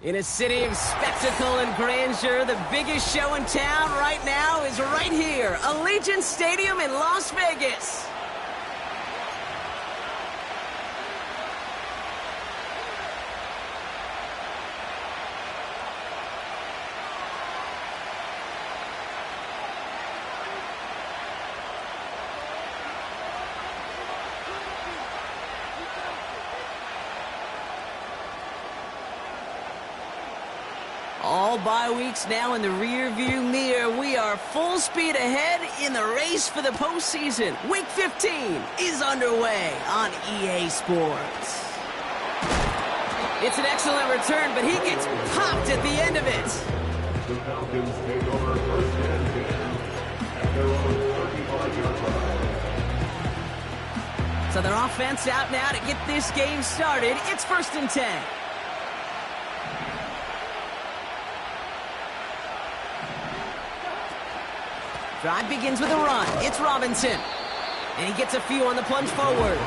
In a city of spectacle and grandeur, the biggest show in town right now is right here, Allegiant Stadium in Las Vegas. All bye weeks now in the rear-view mirror. We are full speed ahead in the race for the postseason. Week 15 is underway on EA Sports. It's an excellent return, but he gets popped at the end of it. The Falcons take over first and 10 at their own 35-yard line. So their offense out now to get this game started. It's first and 10. Drive begins with a run. It's Robinson. And he gets a few on the plunge forward.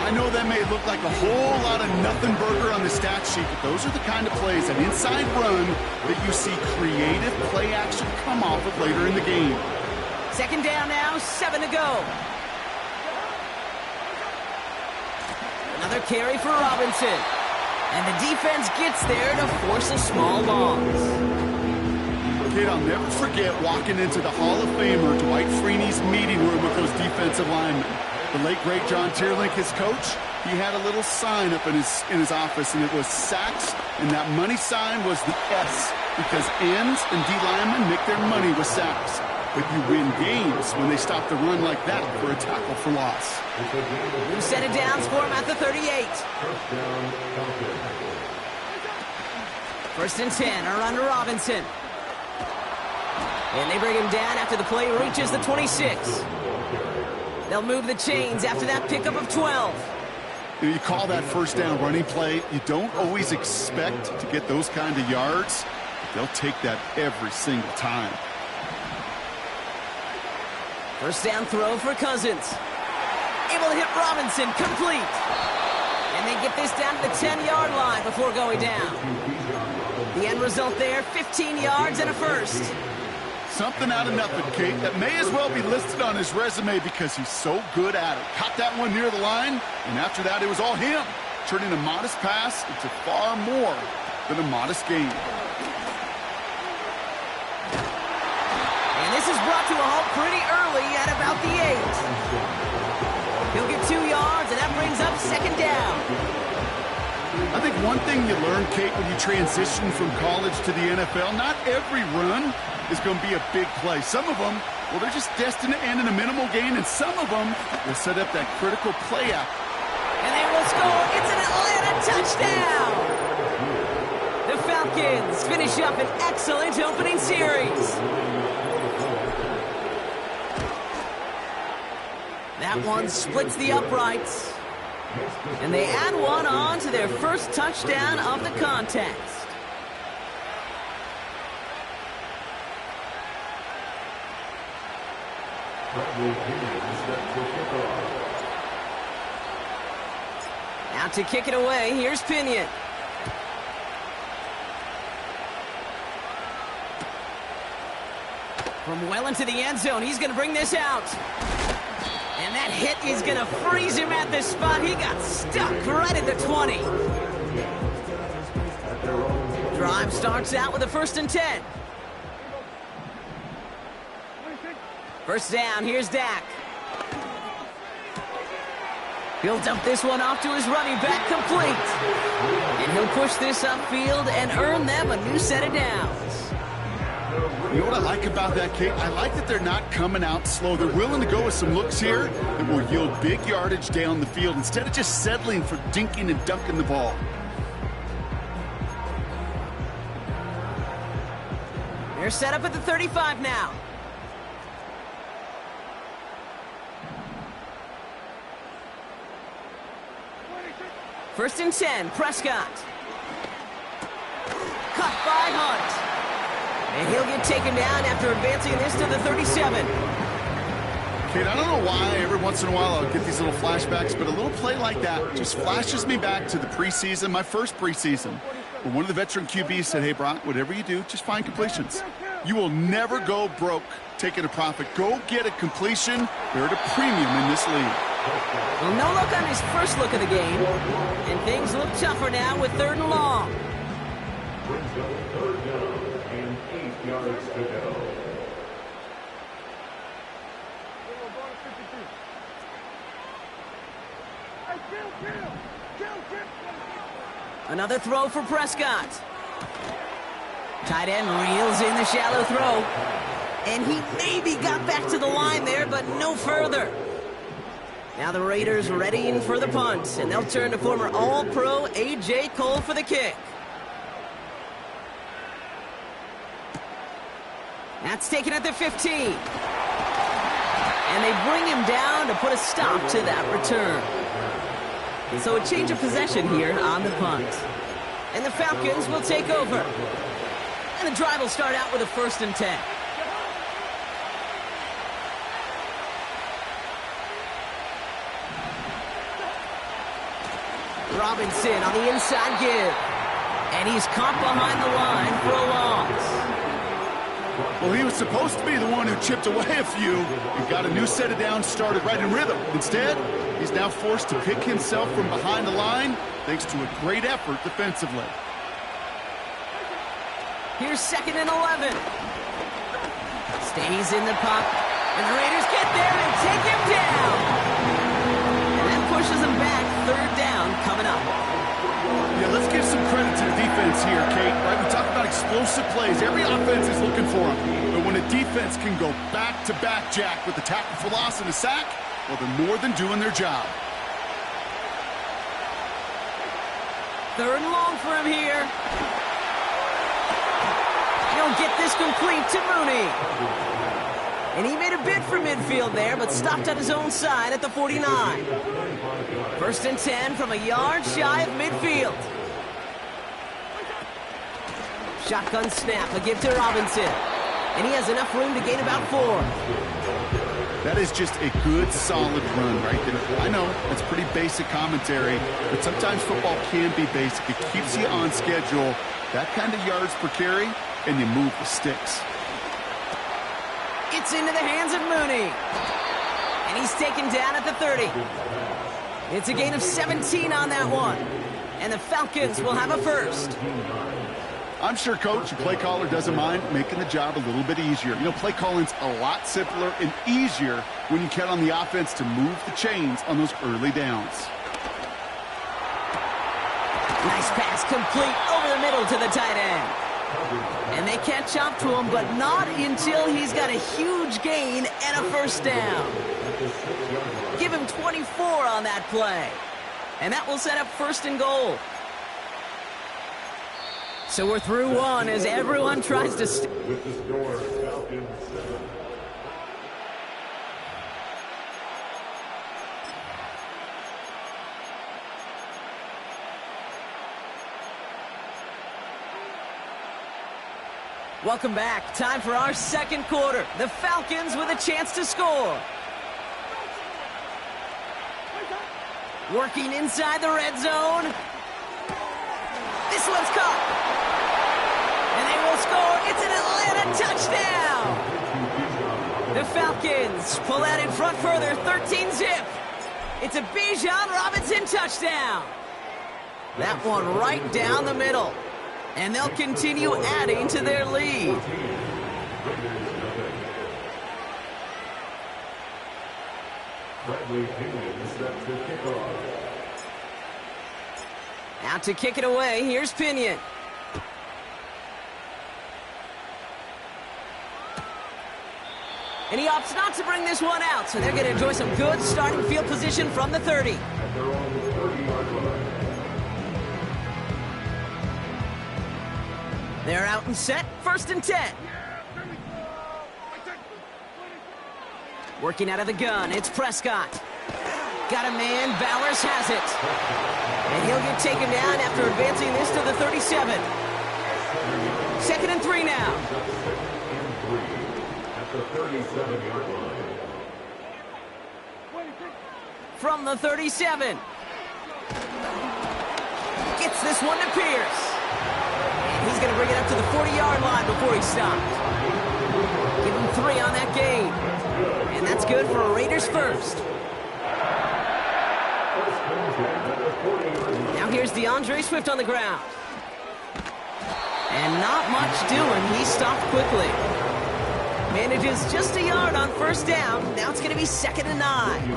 I know that may look like a whole lot of nothing burger on the stat sheet, but those are the kind of plays, an inside run, that you see creative play action come off of later in the game. Second down now, 7 to go. Another carry for Robinson. And the defense gets there to force a small loss. Kid, I'll never forget walking into the Hall of Famer Dwight Freeney's meeting room with those defensive linemen. The late, great John Tierlink, his coach, he had a little sign up in his office, and it was sacks, and that money sign was the S, because ends and D linemen make their money with sacks. But you win games when they stop the run like that for a tackle for loss. New set of downs for him at the 38. First down, Falcons. First and 10, a run to Robinson. And they bring him down after the play reaches the 26. They'll move the chains after that pickup of 12. You call that first down running play. You don't always expect to get those kind of yards. They'll take that every single time. First down throw for Cousins. Able to hit Robinson, complete. And they get this down to the 10-yard line before going down. The end result there, 15 yards and a first. Something out of nothing, Kate. That may as well be listed on his resume because he's so good at it. Caught that one near the line, and after that, it was all him. Turning a modest pass into far more than a modest game. And this is brought to a halt pretty early at about the 8. He'll get 2 yards, and that brings up second down. I think one thing you learn, Kate, when you transition from college to the NFL, not every run is going to be a big play. Some of them, well, they're just destined to end in a minimal gain, and some of them will set up that critical play out. And they will score. It's an Atlanta touchdown. The Falcons finish up an excellent opening series. That one splits the uprights. And they add one on to their first touchdown of the contest. Now to kick it away, here's Pinion. From well into the end zone, he's going to bring this out. And that hit is going to freeze him at this spot. He got stuck right at the 20. Drive starts out with a first and 10. First down, here's Dak. He'll dump this one off to his running back, complete. And he'll push this upfield and earn them a new set of downs. You know what I like about that, Kate? I like that they're not coming out slow. They're willing to go with some looks here that will yield big yardage down the field instead of just settling for dinking and dunking the ball. They're set up at the 35 now. First and 10, Prescott. Cut by Hunt. And he'll get taken down after advancing this to the 37. Kate, I don't know why every once in a while I'll get these little flashbacks, but a little play like that just flashes me back to the preseason, my first preseason. But one of the veteran QBs said, hey, Brock, whatever you do, just find completions. You will never go broke taking a profit. Go get a completion. They're at a premium in this league. Well, no look on his first look of the game. And things look tougher now with 3rd and long. Brings up 3rd down and 8 yards to go. Another throw for Prescott. Tight end reels in the shallow throw. And he maybe got back to the line there, but no further. Now the Raiders readying for the punt, and they'll turn to former All-Pro A.J. Cole for the kick. That's taken at the 15. And they bring him down to put a stop to that return. So a change of possession here on the punt. And the Falcons will take over. And the drive will start out with a 1st and 10. Robinson on the inside give. And he's caught behind the line for a loss. Well, he was supposed to be the one who chipped away a few and got a new set of downs started right in rhythm. Instead, he's now forced to pick himself from behind the line thanks to a great effort defensively. Here's 2nd and 11. Stays in the pocket. And the Raiders get there and take him down. And that pushes him back. 3rd down coming up. Yeah, let's give some credit to the defense here, Kate. Right, we talk about explosive plays. Every offense is looking for them. But when a defense can go back-to-back, Jack, with a tackle for loss and a sack, well, they're more than doing their job. 3rd and long for him here. He'll get this complete to Mooney. And he made a bid for midfield there, but stopped at his own side at the 49. 1st and 10 from a yard shy of midfield. Shotgun snap, a give to Robinson. And he has enough room to gain about 4. That is just a good, solid run right there. I know, it's pretty basic commentary, but sometimes football can be basic. It keeps you on schedule. That kind of yards per carry, and you move the sticks. It's into the hands of Mooney. And he's taken down at the 30. It's a gain of 17 on that one. And the Falcons will have a 1st. I'm sure Coach, the play caller, doesn't mind making the job a little bit easier. You know, play calling's a lot simpler and easier when you count on the offense to move the chains on those early downs. Nice pass complete over the middle to the tight end. And they catch up to him, but not until he's got a huge gain and a 1st down. Give him 24 on that play. And that will set up 1st and goal. So we're through one as everyone tries to... With the score, Falcons 7. Welcome back. Time for our 2nd quarter. The Falcons with a chance to score. Working inside the red zone. This one's caught. And they will score. It's an Atlanta touchdown. The Falcons pull out in front further, 13-zip. It's a Bijan Robinson touchdown. That one right down the middle. And they'll continue adding to their lead. Bradley Pinion set to kick off. Out to kick it away. Here's Pinion. And he opts not to bring this one out, so they're going to enjoy some good starting field position from the 30. At their own 30-yard line. They're out and set. 1st and 10. Working out of the gun. It's Prescott. Got a man. Bowers has it. And he'll get taken down after advancing this to the 37. 2nd and 3 now. At the 37-yard line. From the 37. Gets this one to Pierce. He's going to bring it up to the 40-yard line before he stopped. Give him 3 on that gain. And that's good for a Raiders first. Now here's DeAndre Swift on the ground. And not much doing. He stopped quickly. Manages just a yard on first down. Now it's going to be 2nd and 9.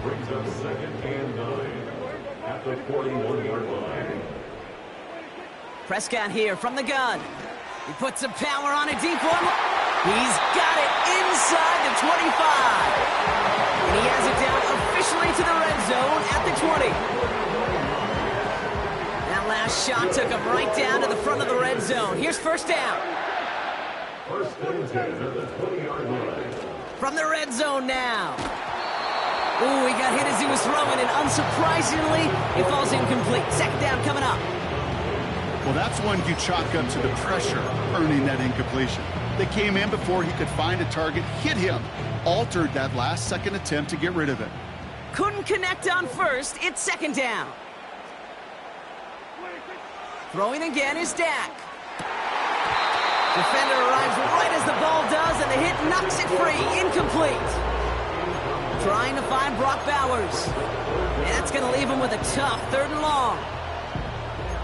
Brings up 2nd and 9 at the 41-yard line. Prescott here from the gun. He puts some power on a deep one. He's got it inside the 25. And he has it down officially to the red zone at the 20. That last shot took him right down to the front of the red zone. Here's first down. First and 10 at the 20-yard line. From the red zone now. Ooh, he got hit as he was throwing, and unsurprisingly, it falls incomplete. 2nd down coming up. Well, that's one you chalk up to the pressure earning that incompletion. They came in before he could find a target, hit him, altered that last second attempt to get rid of it. Couldn't connect on first. It's 2nd down. Throwing again is Dak. Defender arrives right as the ball does, and the hit knocks it free. Incomplete. Trying to find Brock Bowers. And that's going to leave him with a tough 3rd and long.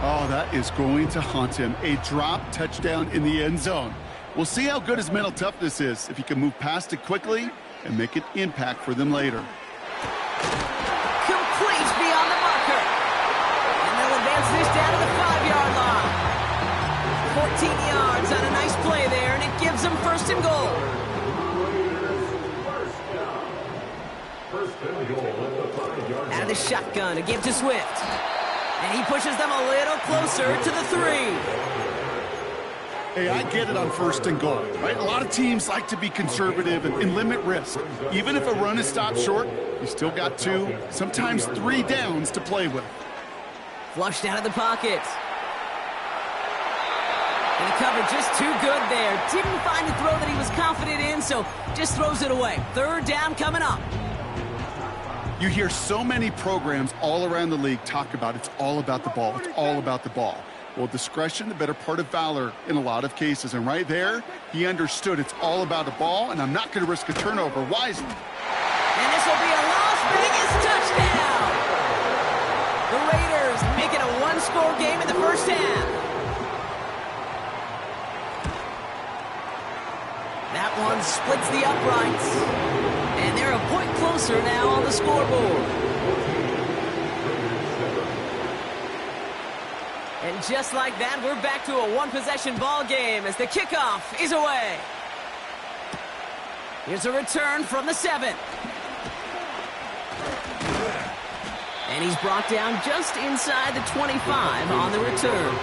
Oh, that is going to haunt him. A drop touchdown in the end zone. We'll see how good his mental toughness is, if he can move past it quickly and make an impact for them later. Complete beyond the marker. And they'll advance this down to the 5-yard line. 14 yards on a nice play there, and it gives them 1st and goal. Out of the shotgun, a give to Swift. And he pushes them a little closer to the 3. Hey, I get it on 1st and goal, right? A lot of teams like to be conservative and limit risk. Even if a run is stopped short, you still got 2, sometimes 3 downs to play with. Flushed out of the pocket. And the cover just too good there. Didn't find a throw that he was confident in, so just throws it away. 3rd down coming up. You hear so many programs all around the league talk about it's all about the ball. It's all about the ball. Well, discretion, the better part of valor in a lot of cases. And right there, he understood it's all about the ball, and I'm not going to risk a turnover wisely. And this will be a Las Vegas touchdown. The Raiders make it a 1-score game in the first half. That one splits the uprights. And they're a point closer now on the scoreboard. And just like that, we're back to a 1-possession ball game as the kickoff is away. Here's a return from the 7. And he's brought down just inside the 25 on the return.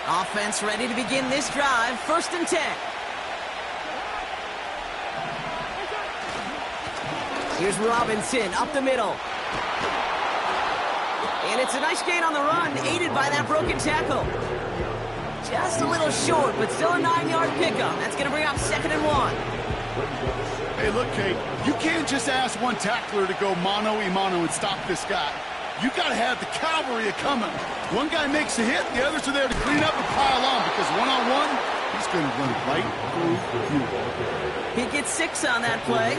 Offense ready to begin this drive. 1st and 10. Here's Robinson up the middle. And it's a nice gain on the run, aided by that broken tackle. Just a little short, but still a 9-yard pickup. That's going to bring up 2nd and 1. Hey, look, Kate, you can't just ask one tackler to go mano-a-mano and stop this guy. You got to have the cavalry coming. One guy makes a hit, the others are there to clean up and pile on, because one-on-one, he's going to run right through you. He gets 6 on that play,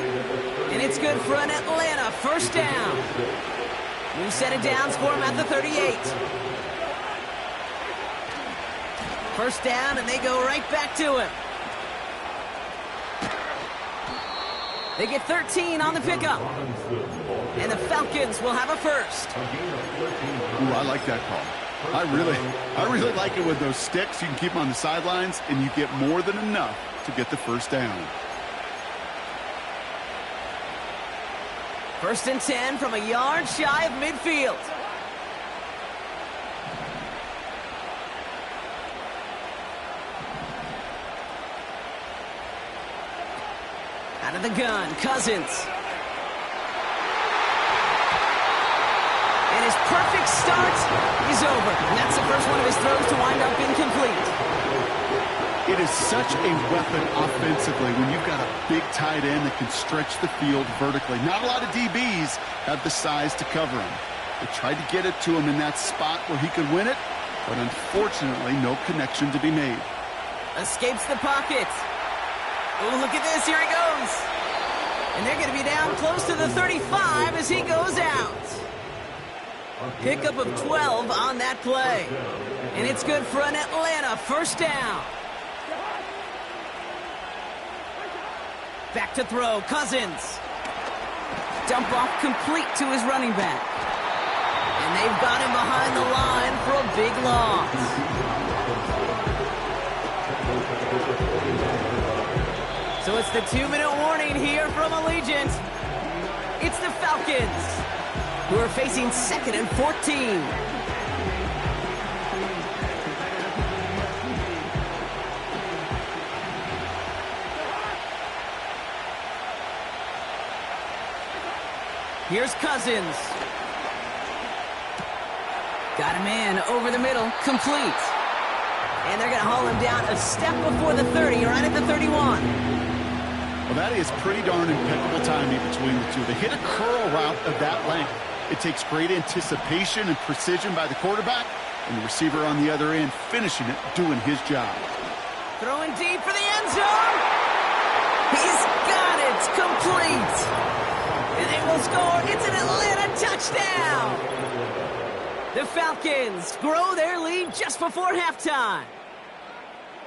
and it's good for an Atlanta 1st down. New set of downs for him at the 38. 1st down, and they go right back to him. They get 13 on the pickup. And the Falcons will have a 1st. Ooh, I like that call. I really like it with those sticks. You can keep them on the sidelines, and you get more than enough to get the 1st down. 1st and 10 from a yard shy of midfield. Out of the gun, Cousins. And his perfect start is over. And that's the first one of his throws to wind up incomplete. It is such a weapon offensively when you've got a big tight end that can stretch the field vertically. Not a lot of DBs have the size to cover him. They tried to get it to him in that spot where he could win it, but unfortunately, no connection to be made. Escapes the pocket. Oh, look at this. Here he goes. And they're going to be down close to the 35 as he goes out. Pickup of 12 on that play. And it's good for an Atlanta first down. Back to throw. Cousins. Dump off complete to his running back. And they've got him behind the line for a big loss. So it's the 2-minute warning here from Allegiant. It's the Falcons, who are facing 2nd and 14. Here's Cousins. Got him in over the middle, complete. And they're going to haul him down a step before the 30, right at the 31. Well, that is pretty darn impeccable timing between the two. They hit a curl route of that length. It takes great anticipation and precision by the quarterback, and the receiver on the other end finishing it, doing his job. Throwing deep for the end zone. He's got it, complete. And they will score. It's an Atlanta touchdown. The Falcons grow their lead just before halftime.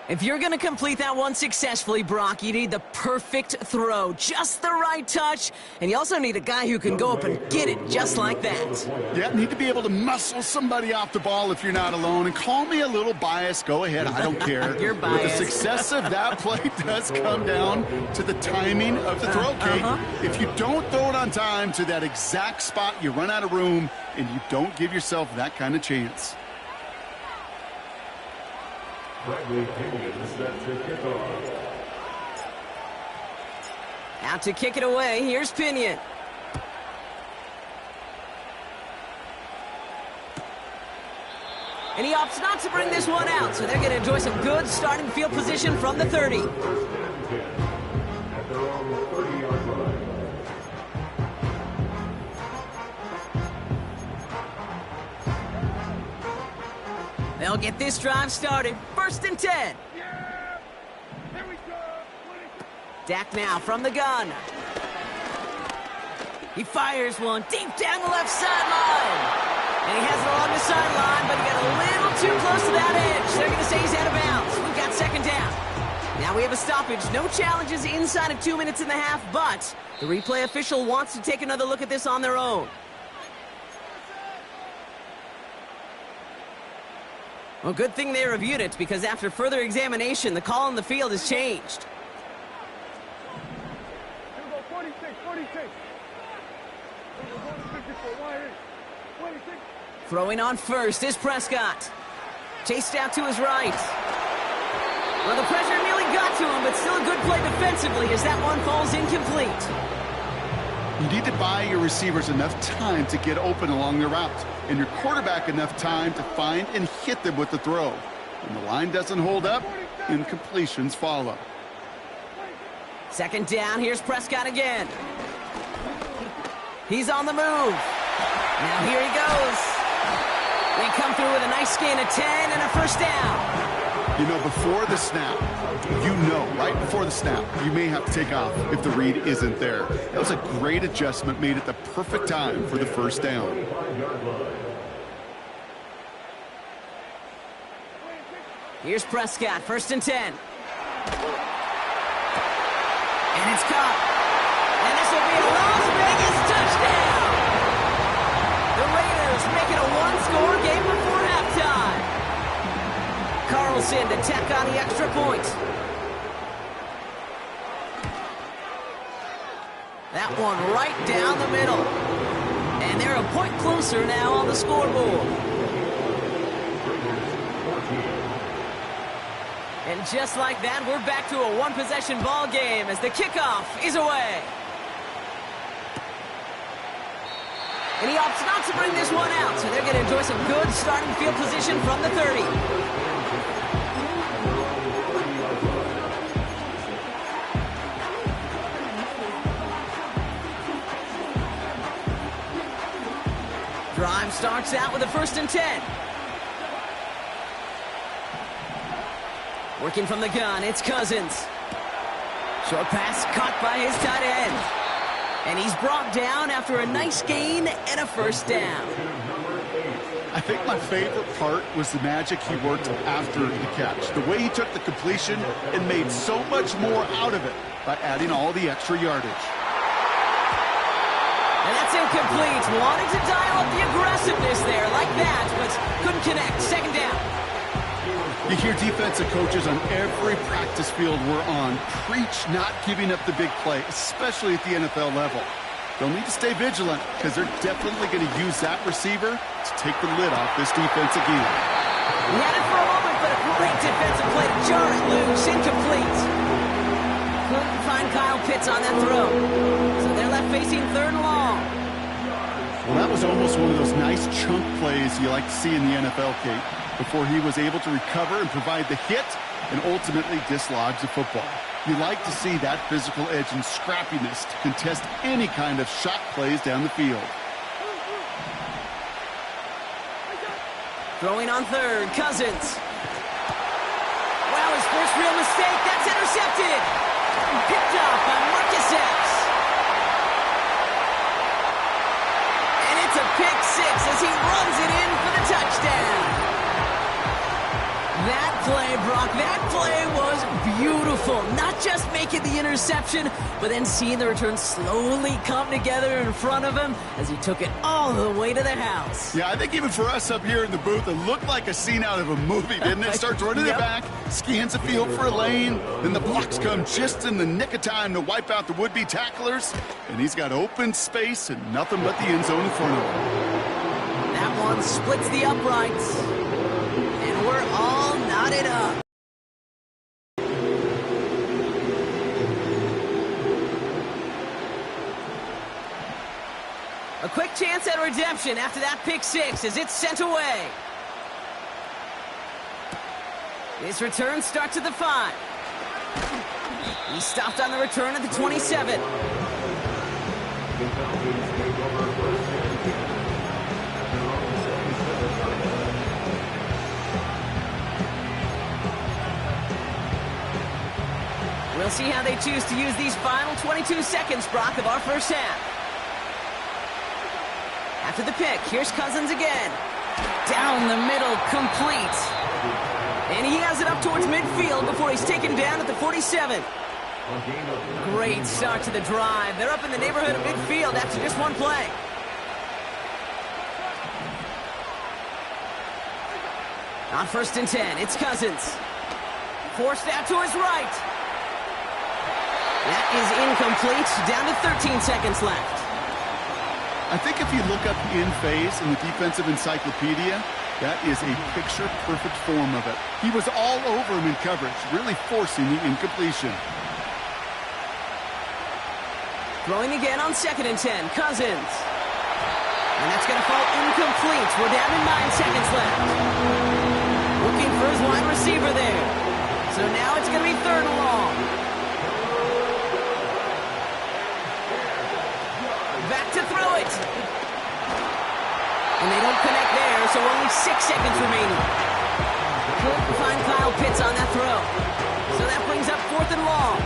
If you're going to complete that one successfully, Brock, you need the perfect throw, just the right touch, and you also need a guy who can go up and get it just like that. Yeah, need to be able to muscle somebody off the ball if you're not alone. And call me a little biased. Go ahead. I don't care. You're biased. But the success of that play does come down to the timing of the throw, Kate. If you don't throw it on time to that exact spot, you run out of room, and you don't give yourself that kind of chance. Out to kick it away. Here's Pinion. And he opts not to bring this one out, so they're going to enjoy some good starting field position from the 30. They'll get this drive started. 1st and 10. Dak now from the gun. He fires one deep down the left sideline. And he has it along the sideline, but he got a little too close to that edge. They're going to say he's out of bounds. We've got 2nd down. Now we have a stoppage. No challenges inside of 2 minutes and a half, but the replay official wants to take another look at this on their own. Well, good thing they reviewed it, because after further examination, the call on the field has changed. Throwing on first is Prescott. Chased out to his right. Well, the pressure nearly got to him, but still a good play defensively as that one falls incomplete. You need to buy your receivers enough time to get open along their route, and your quarterback enough time to find and hit them with the throw. When the line doesn't hold up, incompletions follow. 2nd down, here's Prescott again. He's on the move. Now here he goes. They come through with a nice gain of 10 and a 1st down. You know, before the snap, right before the snap, you may have to take off if the read isn't there. That was a great adjustment made at the perfect time for the 1st down. Here's Prescott, 1st and 10. And it's caught. And this will be a Las Vegas touchdown. The Raiders make it a one-score game before halftime. Carlson to tack on the extra point. That one right down the middle. And they're a point closer now on the scoreboard. And just like that, we're back to a one-possession ball game as the kickoff is away. And he opts not to bring this one out, so they're going to enjoy some good starting field position from the 30. halftime starts out with a 1st and 10. Working from the gun, it's Cousins. Short pass caught by his tight end. And he's brought down after a nice gain and a 1st down. I think my favorite part was the magic he worked after the catch. The way he took the completion and made so much more out of it by adding all the extra yardage. And that's incomplete. Wanted to dial up the aggressiveness there like that, but couldn't connect. 2nd down. You hear defensive coaches on every practice field we're on preach not giving up the big play, especially at the NFL level. They'll need to stay vigilant because they're definitely going to use that receiver to take the lid off this defense again. He had it for a moment, but a great defensive play to jar it loose. Incomplete. Couldn't find Kyle Pitts on that throw. So they're left facing 3rd and long. Well, that was almost one of those nice chunk plays you like to see in the NFL, Kate, before he was able to recover and provide the hit and ultimately dislodge the football. You like to see that physical edge and scrappiness to contest any kind of shot plays down the field. Throwing on 3rd, Cousins. Wow, his first real mistake. That's intercepted. Picked up by Marcus Epps. And it's a pick 6 as he runs it in for the touchdown. That play, Brock, that play was beautiful. Not just making the interception, but then seeing the return slowly come together in front of him as he took it all the way to the house. Yeah, I think even for us up here in the booth, it looked like a scene out of a movie, didn't it? Starts running it back, scans the field for a lane, then the blocks come just in the nick of time to wipe out the would-be tacklers, and he's got open space and nothing but the end zone in front of him. That one splits the uprights. And we're all knotted up. A quick chance at redemption after that pick 6 as it's sent away. This return starts at the 5. He stopped on the return at the 27. We'll see how they choose to use these final 22 seconds, Brock, of our first half. After the pick, here's Cousins again. Down the middle, complete. And he has it up towards midfield before he's taken down at the 47. Great start to the drive. They're up in the neighborhood of midfield after just one play. On 1st and 10, it's Cousins. Forced out to his right. That is incomplete. Down to 13 seconds left. I think if you look up in phase in the defensive encyclopedia, that is a picture-perfect form of it. He was all over him in coverage, really forcing the incompletion. Throwing again on 2nd and 10, Cousins. And that's going to fall incomplete. We're down to 9 seconds left. Looking for his wide receiver there. So now it's going to be 3rd and long. Back to throw it. And they don't connect there, so only 6 seconds remaining. Couldn't find Kyle Pitts on that throw. So that brings up 4th and long.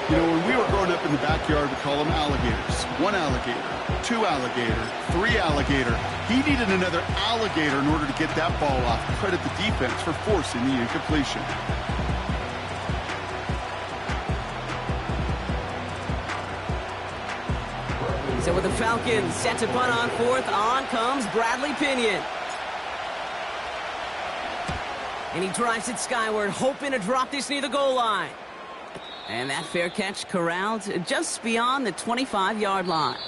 You know, when we were growing up in the backyard, we call them alligators. 1 alligator, 2 alligator, 3 alligator. He needed another alligator in order to get that ball off. Credit the defense for forcing the incompletion. So with the Falcons set to punt on 4th, on comes Bradley Pinion. And he drives it skyward, hoping to drop this near the goal line. And that fair catch corralled just beyond the 25-yard line.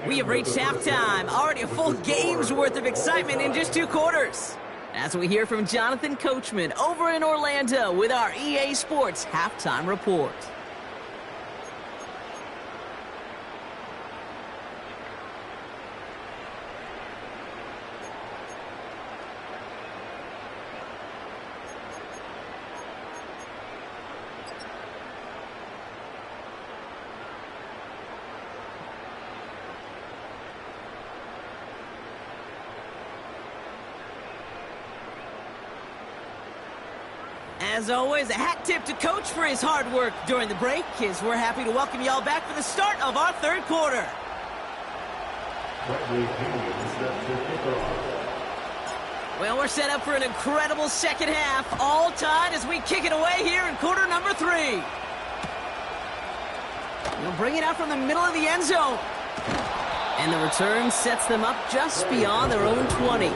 We have reached halftime. Already a full game's worth of excitement in just 2 quarters. As we hear from Jonathan Coachman over in Orlando with our EA Sports Halftime Report. As always, a hat tip to Coach for his hard work during the break, as we're happy to welcome y'all back for the start of our third quarter. Well, we're set up for an incredible second half, all tied as we kick it away here in quarter number 3. They'll bring it out from the middle of the end zone. And the return sets them up just beyond their own 20.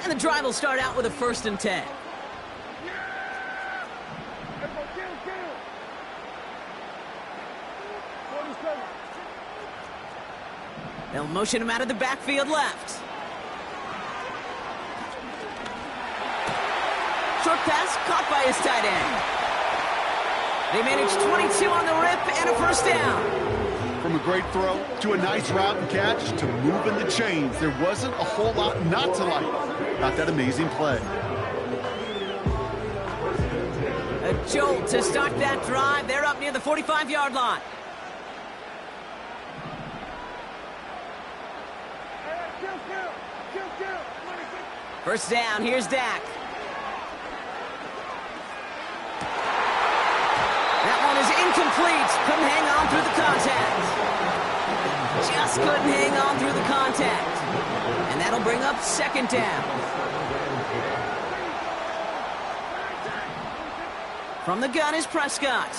And the drive will start out with a 1st and 10. They'll motion him out of the backfield left. Short pass caught by his tight end. They managed 22 on the rip and a 1st down. From a great throw to a nice route and catch to moving the chains, there wasn't a whole lot not to like about that amazing play. A jolt to start that drive. They're up near the 45-yard line. First down, here's Dak. That one is incomplete. Couldn't hang on through the contact. Just couldn't hang on through the contact. And that'll bring up 2nd down. From the gun is Prescott.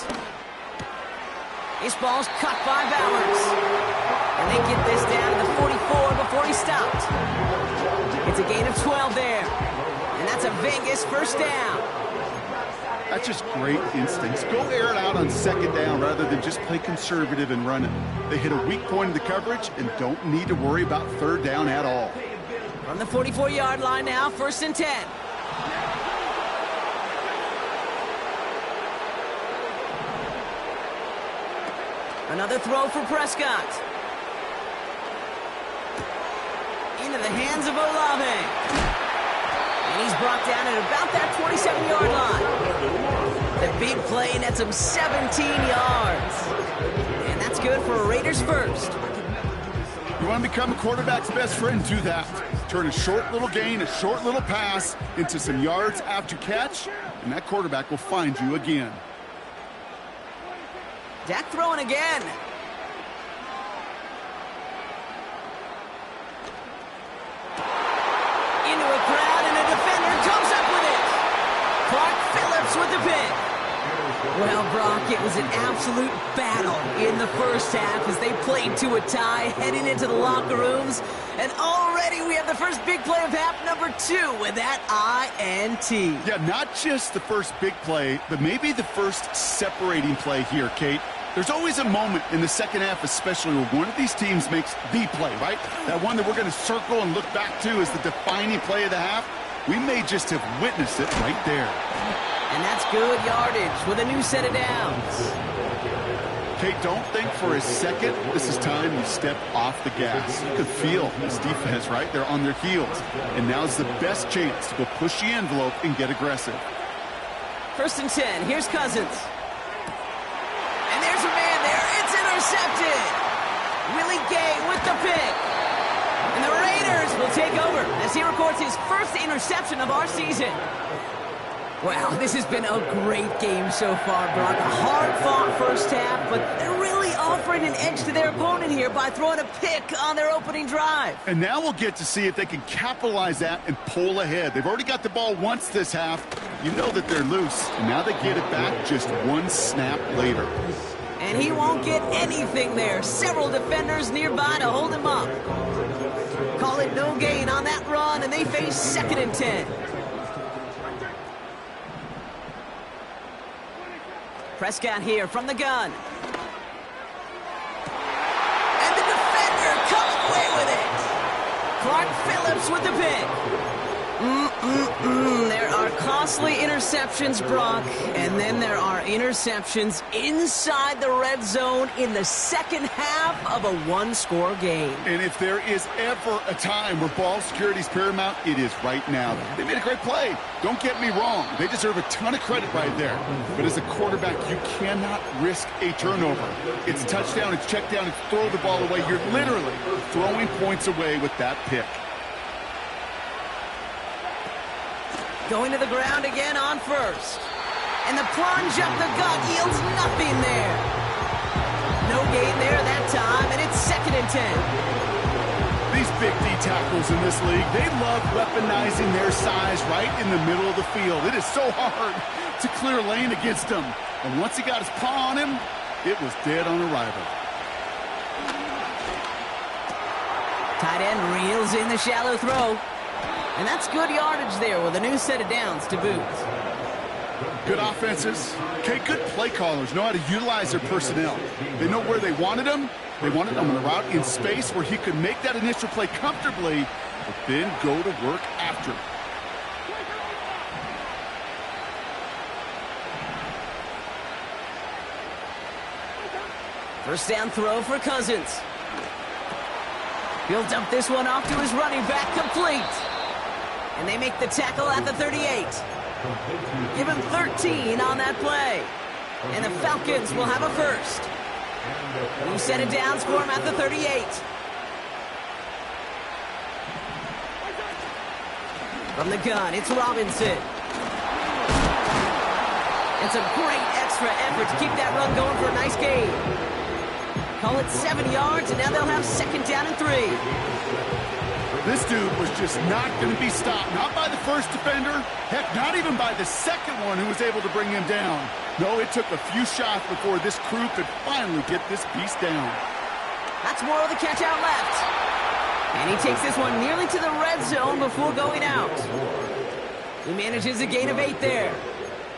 This ball's cut by Bowers. And they get this down to the 44 before he stopped. It's a gain of 12 there. And that's a Vegas 1st down. That's just great instincts. Go air it out on 2nd down rather than just play conservative and run it. They hit a weak point in the coverage and don't need to worry about 3rd down at all. From the 44-yard line now, 1st and 10. Another throw for Prescott. Into the hands of Olave. And he's brought down at about that 27-yard line. The big play nets him 17 yards. And that's good for a Raiders 1st. You want to become a quarterback's best friend, do that. Turn a short little gain, a short little pass into some yards after catch, and that quarterback will find you again. Dak throwing again. Into a crowd, and a defender comes up with it. Clark Phillips with the pick. Well, Brock, it was an absolute battle in the 1st half as they played to a tie, heading into the locker rooms. And already we have the first big play of half number 2 with that INT. Yeah, not just the first big play, but maybe the first separating play here, Kate. There's always a moment in the second half, especially where one of these teams makes the play, right? That one that we're going to circle and look back to as the defining play of the half. We may just have witnessed it right there. And that's good yardage with a new set of downs. Kate, don't think for a second this is time you step off the gas. You can feel this defense, right? They're on their heels. And now's the best chance to go push the envelope and get aggressive. 1st and 10. Here's Cousins. And there's a man there. It's intercepted. Willie Gay with the pick. And the Raiders will take over as he records his 1st interception of our season. Wow, this has been a great game so far, Brock. A hard-fought 1st half, but they're really offering an edge to their opponent here by throwing a pick on their opening drive. And now we'll get to see if they can capitalize that and pull ahead. They've already got the ball once this half. You know that they're loose. And now they get it back just one snap later. And he won't get anything there. Several defenders nearby to hold him up. Call it no gain on that run, and they face 2nd and 10. Prescott here from the gun. And the defender coming away with it. Clark Phillips with the pick. There are costly interceptions, Brock, and then there are interceptions inside the red zone in the second half of a one-score game. And if there is ever a time where ball security is paramount, it is right now. They made a great play. Don't get me wrong. They deserve a ton of credit right there. But as a quarterback, you cannot risk a turnover. It's touchdown, it's check down, it's throw the ball away. You're literally throwing points away with that pick. Going to the ground again on first. And the plunge up the gut yields nothing there. No gain there that time, and it's 2nd and 10. These big D tackles in this league, they love weaponizing their size right in the middle of the field. It is so hard to clear lane against him. And once he got his paw on him, it was dead on arrival. Tight end reels in the shallow throw. And that's good yardage there with a new set of downs to boot. Good offenses. Okay, good play callers know how to utilize their personnel. They know where they wanted them. They wanted them on a route in space where he could make that initial play comfortably, but then go to work after. First down throw for Cousins. He'll dump this one off to his running back, complete. And they make the tackle at the 38. Give him 13 on that play. And the Falcons will have a first. New set of downs for him at the 38. From the gun, it's Robinson. It's a great extra effort to keep that run going for a nice gain. Call it 7 yards, and now they'll have 2nd down and 3. This dude was just not going to be stopped. Not by the first defender. Heck, not even by the second one who was able to bring him down. No, it took a few shots before this crew could finally get this beast down. That's more of the catch out left. And he takes this one nearly to the red zone before going out. He manages a gain of 8 there.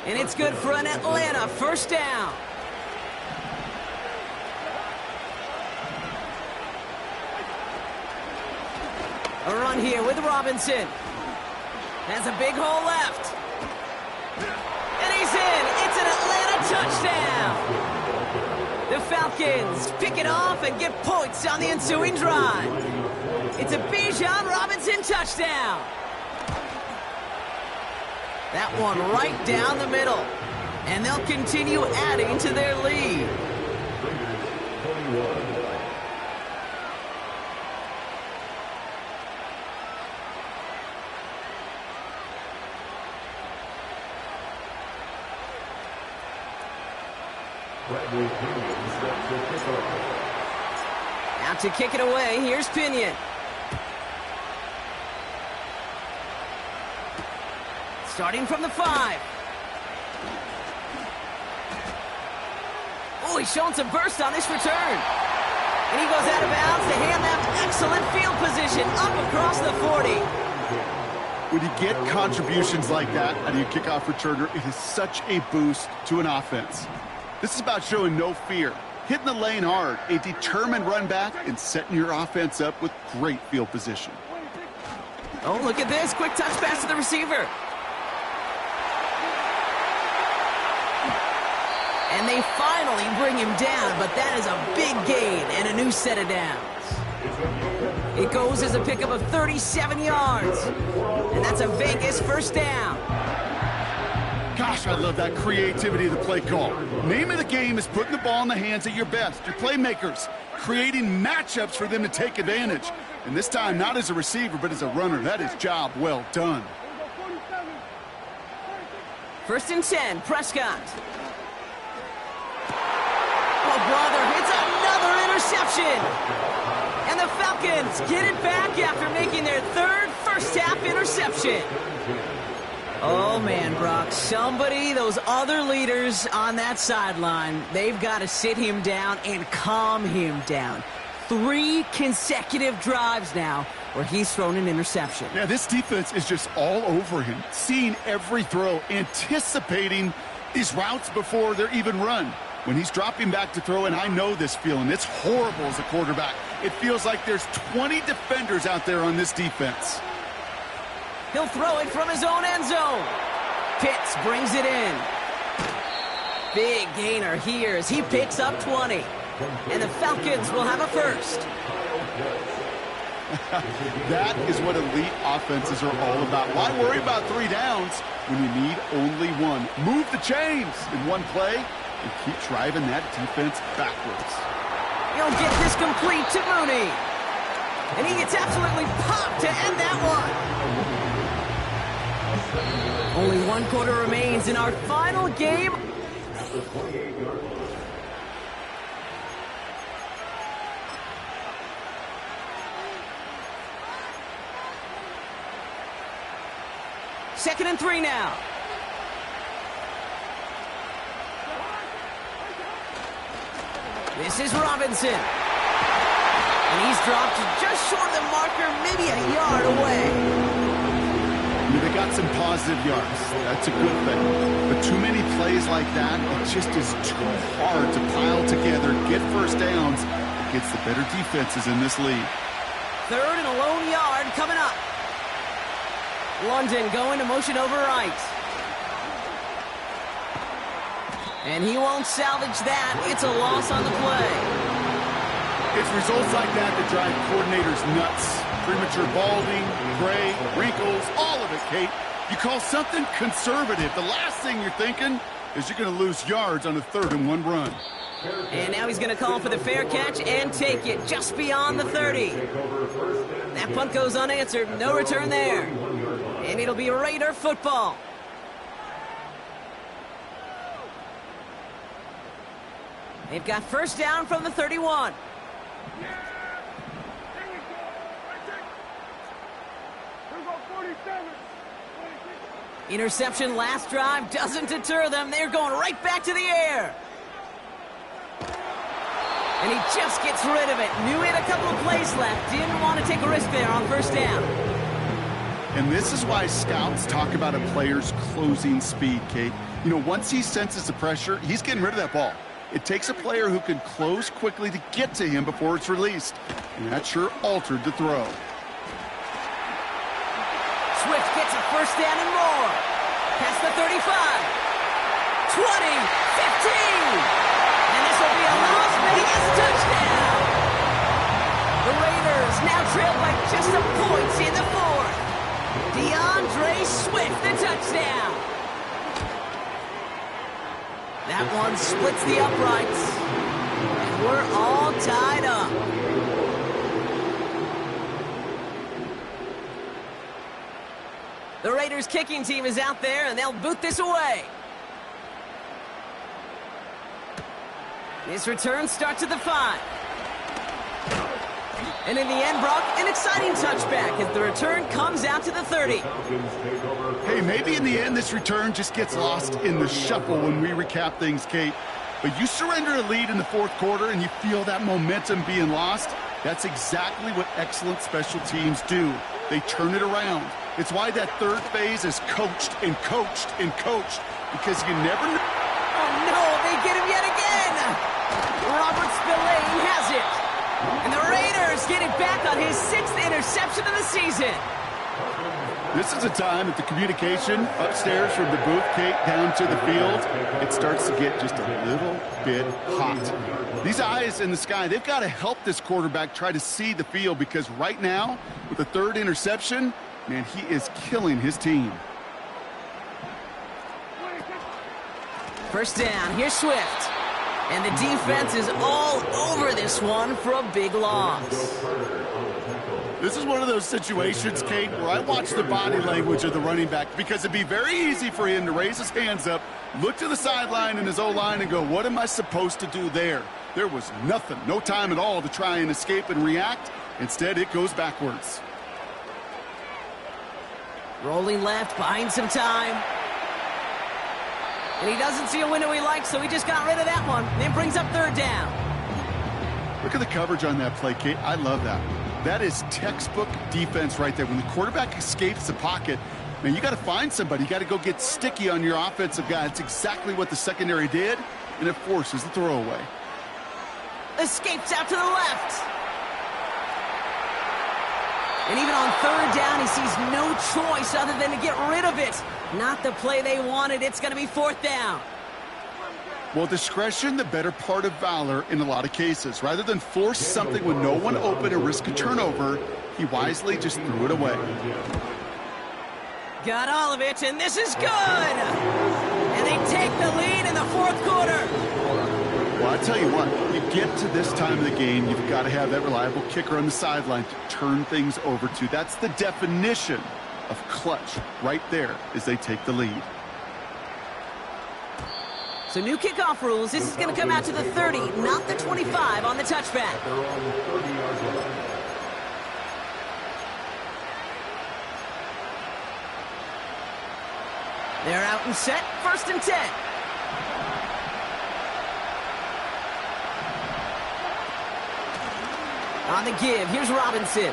And it's good for an Atlanta first down. A run here with Robinson. Has a big hole left. And he's in. It's an Atlanta touchdown. The Falcons pick it off and get points on the ensuing drive. It's a Bijan Robinson touchdown. That one right down the middle. And they'll continue adding to their lead. Out to kick it away, here's Pinion. Starting from the 5. Oh, he's showing some burst on this return. And he goes out of bounds to hand them excellent field position up across the 40. When you get contributions like that out of your kickoff returner, it is such a boost to an offense. This is about showing no fear, hitting the lane hard, a determined run back, and setting your offense up with great field position. Oh, look at this. Quick touch pass to the receiver. And they finally bring him down, but that is a big gain and a new set of downs. It goes as a pickup of 37 yards. And that's a Vegas first down. Gosh, I love that creativity of the play call. Name of the game is putting the ball in the hands of your best, your playmakers, creating matchups for them to take advantage. And this time, not as a receiver, but as a runner. That is job well done. 1st and 10, Prescott. Oh, brother, it's another interception. And the Falcons get it back after making their 3rd first-half interception. Oh, man, Brock, those other leaders on that sideline, they've got to sit him down and calm him down. 3 consecutive drives now where he's thrown an interception. Yeah, this defense is just all over him, seeing every throw, anticipating these routes before they're even run. When he's dropping back to throw, and I know this feeling, it's horrible as a quarterback. It feels like there's 20 defenders out there on this defense. He'll throw it from his own end zone. Pitts brings it in. Big gainer here as he picks up 20. And the Falcons will have a first. That is what elite offenses are all about. Why worry about 3 downs when you need only one? Move the chains in one play and keep driving that defense backwards. He'll get this complete to Mooney. And he gets absolutely popped to end that one. Only 1 quarter remains in our final game. Second and 3 now. This is Robinson. And he's dropped just short of the marker, maybe a yard away. They got some positive yards. That's a good thing. But too many plays like that, it just is too hard to pile together, get first downs against the better defenses in this league. Third and a lone yard coming up. London going to motion over right. And he won't salvage that. It's a loss on the play. It's results like that that drive coordinators nuts. Premature balding, gray, wrinkles, all of it, Kate. You call something conservative. The last thing you're thinking is you're going to lose yards on a 3rd and 1 run. And now he's going to call for the fair catch and take it just beyond the 30. That punt goes unanswered. No return there. And it'll be Raider football. They've got first down from the 31. Interception last drive doesn't deter them. They're going right back to the air. And he just gets rid of it. Knew he had a couple of plays left. Didn't want to take a risk there on first down. And this is why scouts talk about a player's closing speed, Kate. You know, once he senses the pressure, he's getting rid of that ball. It takes a player who can close quickly to get to him before it's released. And that sure altered the throw. Swift gets a first down and more. Past the 35. 20. 15. And this will be a Las Vegas touchdown. The Raiders now trail by just a point in the 4th. DeAndre Swift, the touchdown. That one splits the uprights. And we're all tied up. The Raiders kicking team is out there, and they'll boot this away. This return starts at the 5. And in the end, Brock, an exciting touchback as the return comes out to the 30. Hey, maybe in the end this return just gets lost in the shuffle when we recap things, Kate. But you surrender a lead in the 4th quarter and you feel that momentum being lost. That's exactly what excellent special teams do. They turn it around. It's why that 3rd phase is coached and coached and coached, because you never know. Oh, no, they get him yet again. Robert Spillane has it. And the Raiders get it back on his 6th interception of the season. This is a time that the communication upstairs from the booth, Kate, down to the field, it starts to get just a little bit hot. These eyes in the sky, they've got to help this quarterback try to see the field, because right now, with the 3rd interception, man, he is killing his team. First down, here's Swift. And the defense is all over this one for a big loss. This is one of those situations, Kate, where I watch the body language of the running back, because it'd be very easy for him to raise his hands up, look to the sideline in his O-line and go, what am I supposed to do there? There was nothing, no time at all to try and escape and react. Instead, it goes backwards. Rolling left, buying some time. And he doesn't see a window he likes, so he just got rid of that one. Then brings up 3rd down. Look at the coverage on that play, Kate. I love that. That is textbook defense right there. When the quarterback escapes the pocket, man, you got to find somebody. You got to go get sticky on your offensive guy. That's exactly what the secondary did, and it forces the throwaway. Escapes out to the left. And even on third down, he sees no choice other than to get rid of it. Not the play they wanted. It's going to be fourth down. Well, discretion, the better part of valor in a lot of cases. Rather than force something with no one open and risk a turnover, he wisely just threw it away. Got all of it, and this is good! And they take the lead in the fourth quarter. Well, I tell you what, you get to this time of the game, you've got to have that reliable kicker on the sideline to turn things over to. That's the definition of clutch right there as they take the lead. So new kickoff rules. This is going to come out to the 30, not the 25 on the touchback. They're on the 30-yard line. They're out and set. First and 10. On the give, here's Robinson.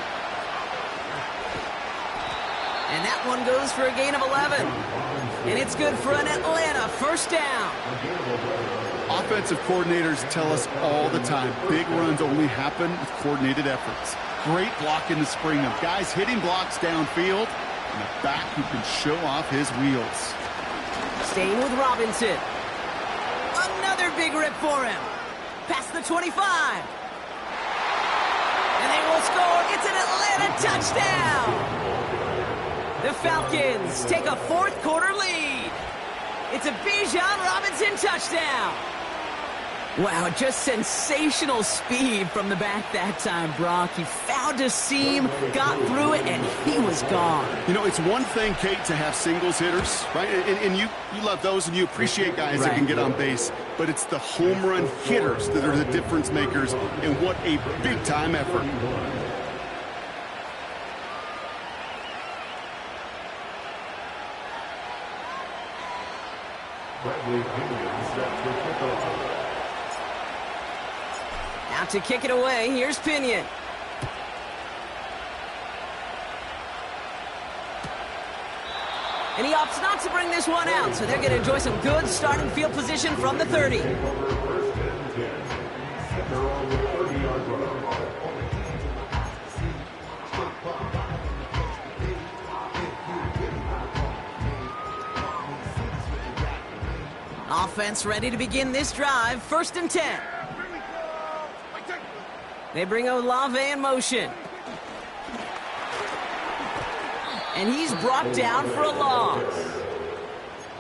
And that one goes for a gain of 11. And it's good for an Atlanta first down. Offensive coordinators tell us all the time, big runs only happen with coordinated efforts. Great blocking to spring them. Guys hitting blocks downfield, and a back who can show off his wheels. Staying with Robinson. Another big rip for him. Past the 25. And they will score. It's an Atlanta touchdown. The Falcons take a fourth quarter lead. It's a Bijan Robinson touchdown. Wow, just sensational speed from the back that time, Brock. He found a seam, got through it, and he was gone. You know, it's one thing, Kate, to have singles hitters, right? And you love those, and you appreciate guys that can get on base. But it's the home run hitters that are the difference makers, and what a big-time effort. Bradley Pinion set for kickoff. Now to kick it away, here's Pinion. And he opts not to bring this one out, so they're going to enjoy some good starting field position from the 30. First and 10. They're on the 30-yard line. Offense ready to begin this drive. First and 10. They bring Olave in motion. And he's brought down for a loss.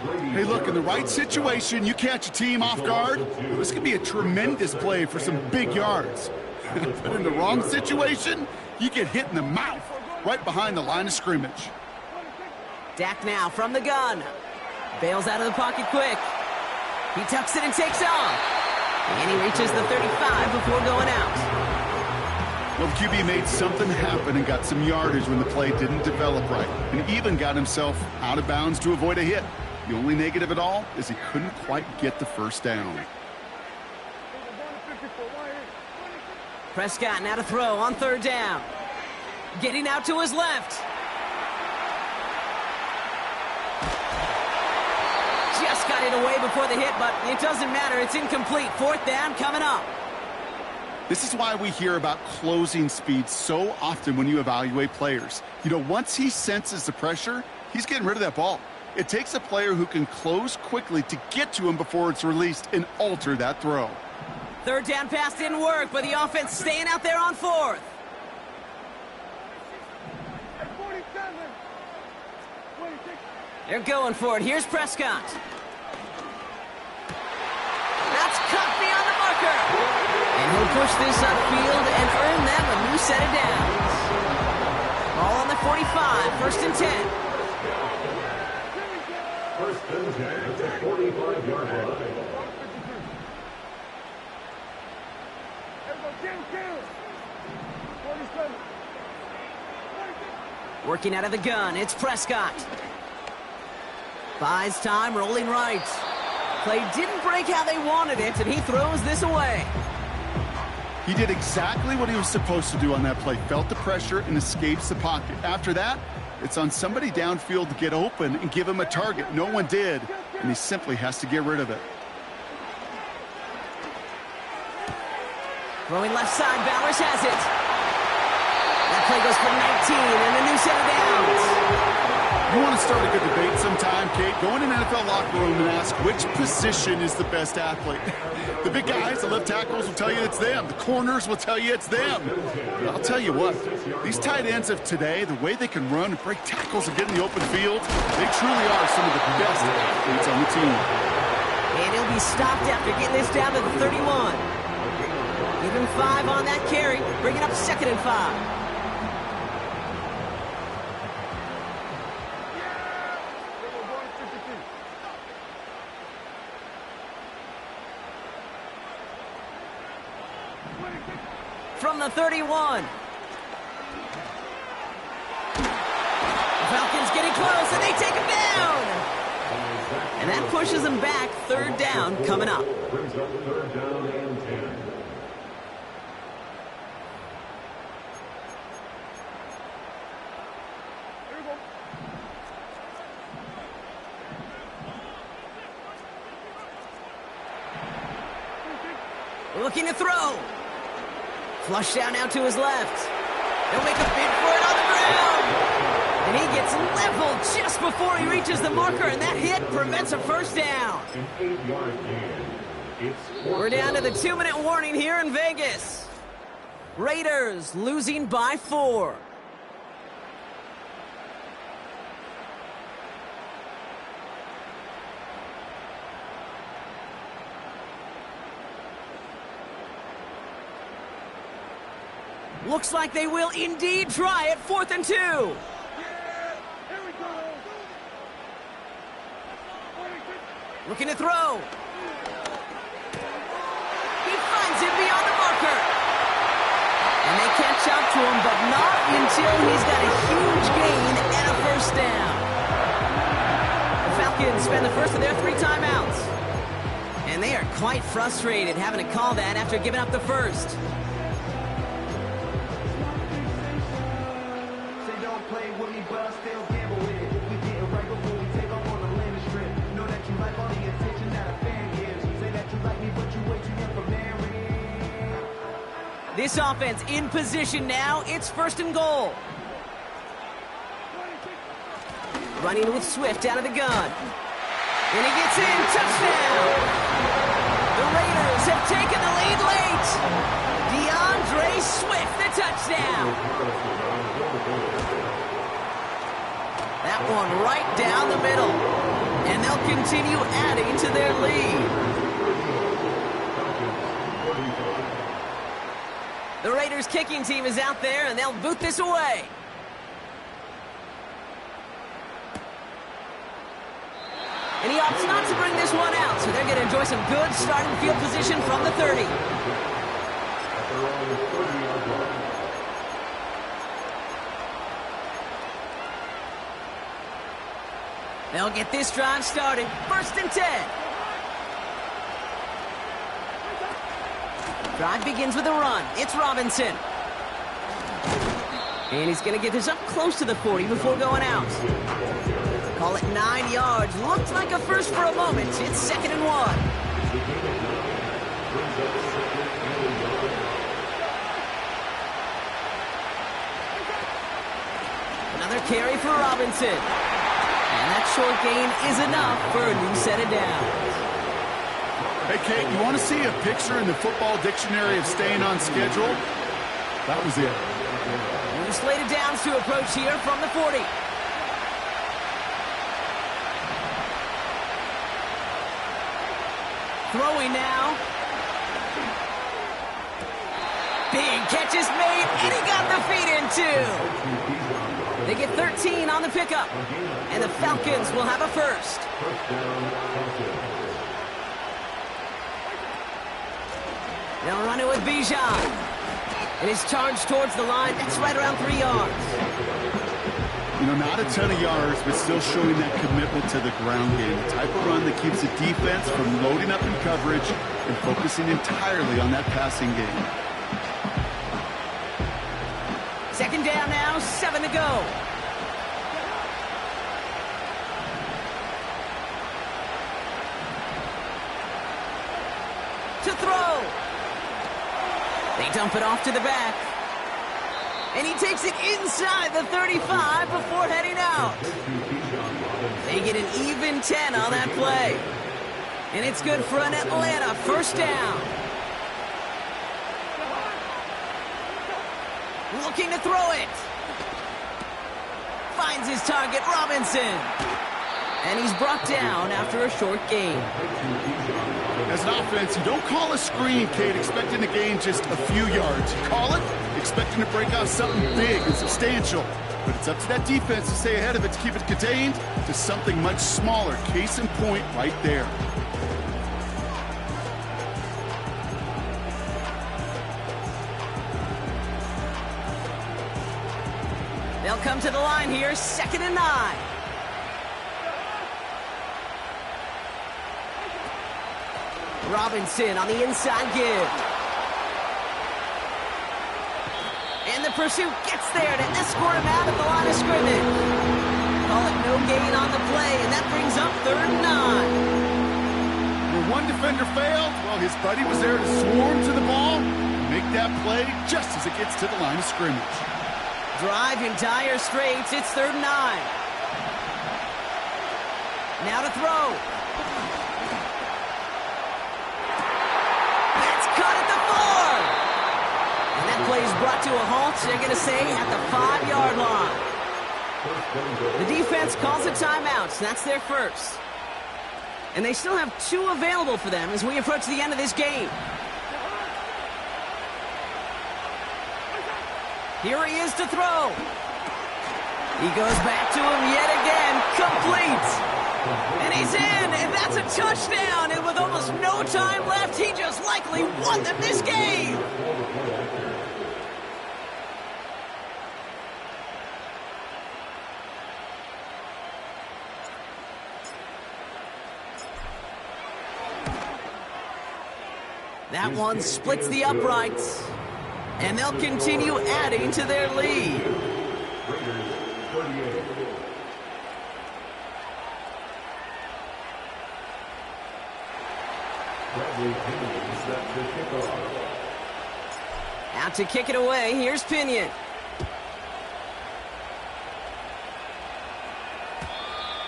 Hey, look, in the right situation, you catch a team off guard, this could be a tremendous play for some big yards. But in the wrong situation, you get hit in the mouth right behind the line of scrimmage. Dak now from the gun. Bails out of the pocket quick. He tucks it and takes off. And he reaches the 35 before going out. Well, the QB made something happen and got some yardage when the play didn't develop right, and even got himself out of bounds to avoid a hit. The only negative at all is he couldn't quite get the first down. Prescott now to throw on third down. Getting out to his left. Just got it away before the hit, but it doesn't matter. It's incomplete. Fourth down coming up. This is why we hear about closing speed so often when you evaluate players. You know, once he senses the pressure, he's getting rid of that ball. It takes a player who can close quickly to get to him before it's released and alter that throw. Third down pass didn't work, but the offense staying out there on fourth. They're going for it. Here's Prescott. That's cut beyond the marker. And he'll push this upfield and earn them a new set of downs. Ball on the 45, first and 10. First and 10 at the 45-yard line. Working out of the gun, it's Prescott. Buys time, rolling right. Play didn't break how they wanted it, and he throws this away. He did exactly what he was supposed to do on that play. Felt the pressure and escapes the pocket. After that, it's on somebody downfield to get open and give him a target. No one did, and he simply has to get rid of it. Throwing left side, Bowers has it. that play goes for 19 and a new set of downs. You want to start a good debate sometime, Kate? Go in an NFL locker room and ask which position is the best athlete. The big guys, the left tackles will tell you it's them. The corners will tell you it's them. But I'll tell you what, these tight ends of today, the way they can run and break tackles and get in the open field, they truly are some of the best athletes on the team. And he'll be stopped after getting this down to the 31. Give him 5 on that carry, bring it up 2nd and 5. From the 31. The Falcons getting close, and they take him down. And that pushes them back. 3rd down coming up. Brings up 3rd down and 10. Looking to throw. Flush down now to his left. He'll make a bid for it on the ground. And he gets leveled just before he reaches the marker, and that hit prevents a 1st down. An 8-yard gain. We're down to the 2-minute warning here in Vegas. Raiders losing by 4. Looks like they will indeed try it. 4th and 2. Looking to throw. He finds it beyond the marker. And they catch up to him, but not until he's got a huge gain and a 1st down. The Falcons spend the first of their 3 timeouts. And they are quite frustrated having to call that after giving up the 1st. This offense in position now. It's 1st and goal. Running with Swift out of the gun. And he gets in. Touchdown. The Raiders have taken the lead late. DeAndre Swift, the touchdown. That one right down the middle. And they'll continue adding to their lead. The Raiders kicking team is out there, and they'll boot this away. And he opts not to bring this one out, so they're going to enjoy some good starting field position from the 30. They'll get this drive started. 1st and 10. Drive begins with a run. It's Robinson. And he's going to get this up close to the 40 before going out. Call it 9 yards. Looked like a 1st for a moment. It's 2nd and 1. Another carry for Robinson. And that short gain is enough for a new set of downs. Hey, Kate, you want to see a picture in the football dictionary of staying on schedule? That was it. New slate of downs to approach here from the 40. Throwing now. Big catch is made, and he got the feet in too. They get 13 on the pickup, and the Falcons will have a 1st. They'll run it with Bijan. And his charge towards the line, that's right around 3 yards. You know, not a ton of yards, but still showing that commitment to the ground game. The type of run that keeps the defense from loading up in coverage and focusing entirely on that passing game. 2nd down now, 7 to go. To throw. They dump it off to the back. And he takes it inside the 35 before heading out. They get an even 10 on that play. And it's good for an Atlanta first down. Looking to throw it. Finds his target, Robinson. And he's brought down after a short gain. As an offense, you don't call a screen, Kate, expecting to gain just a few yards. You call it expecting to break out something big and substantial. But it's up to that defense to stay ahead of it, to keep it contained to something much smaller. Case in point right there. They'll come to the line here, 2nd and 9. Robinson on the inside give. And the pursuit gets there to escort him out at the line of scrimmage. Call it no gain on the play, and that brings up 3rd and 9. Where one defender failed, well, his buddy was there to swarm to the ball and make that play just as it gets to the line of scrimmage. Drive in dire straits, it's 3rd and 9. Now to throw. Play is brought to a halt, they're going to say, at the 5-yard line. The defense calls a timeout, so that's their first. And they still have 2 available for them as we approach the end of this game. Here he is to throw. He goes back to him yet again, complete. And he's in, and that's a touchdown. And with almost no time left, he just likely won them this game. That one splits the uprights, and they'll continue adding to their lead. Out to kick it away, here's Pinion.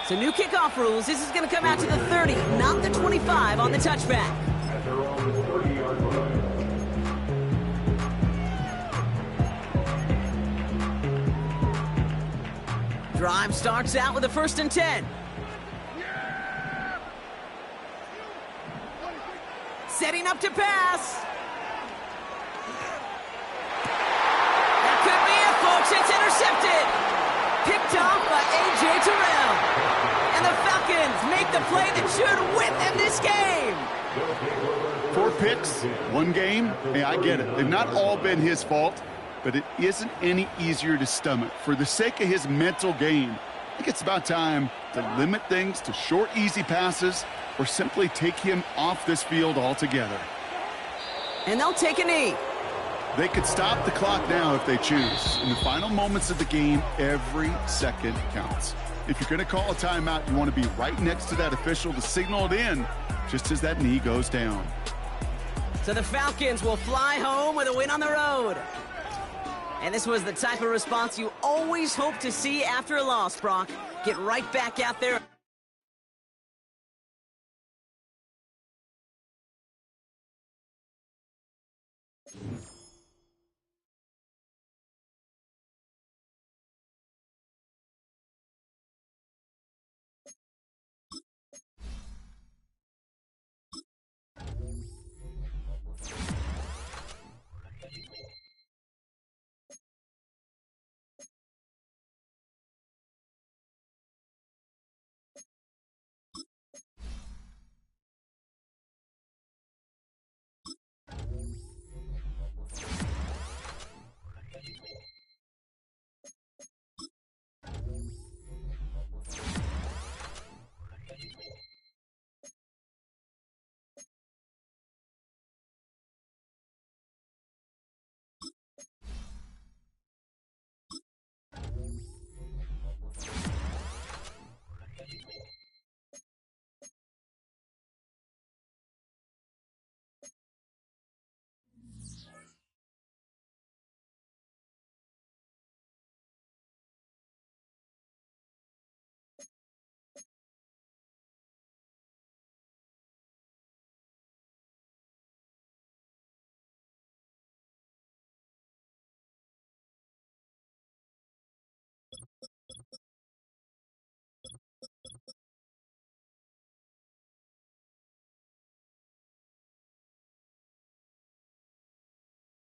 So new kickoff rules, this is going to come out to the 30, not the 25 on the touchback. Drive starts out with a 1st and 10. Setting up to pass. That could be it, folks. It's intercepted. Picked off by A.J. Terrell. And the Falcons make the play that should win them this game. 4 picks, 1 game. Hey, I get it. They've not all been his fault, but it isn't any easier to stomach. For the sake of his mental game, I think it's about time to limit things to short, easy passes or simply take him off this field altogether. And they'll take a knee. They could stop the clock now if they choose. In the final moments of the game, every second counts. If you're going to call a timeout, you want to be right next to that official to signal it in just as that knee goes down. So the Falcons will fly home with a win on the road. And this was the type of response you always hope to see after a loss, Brock. Get right back out there.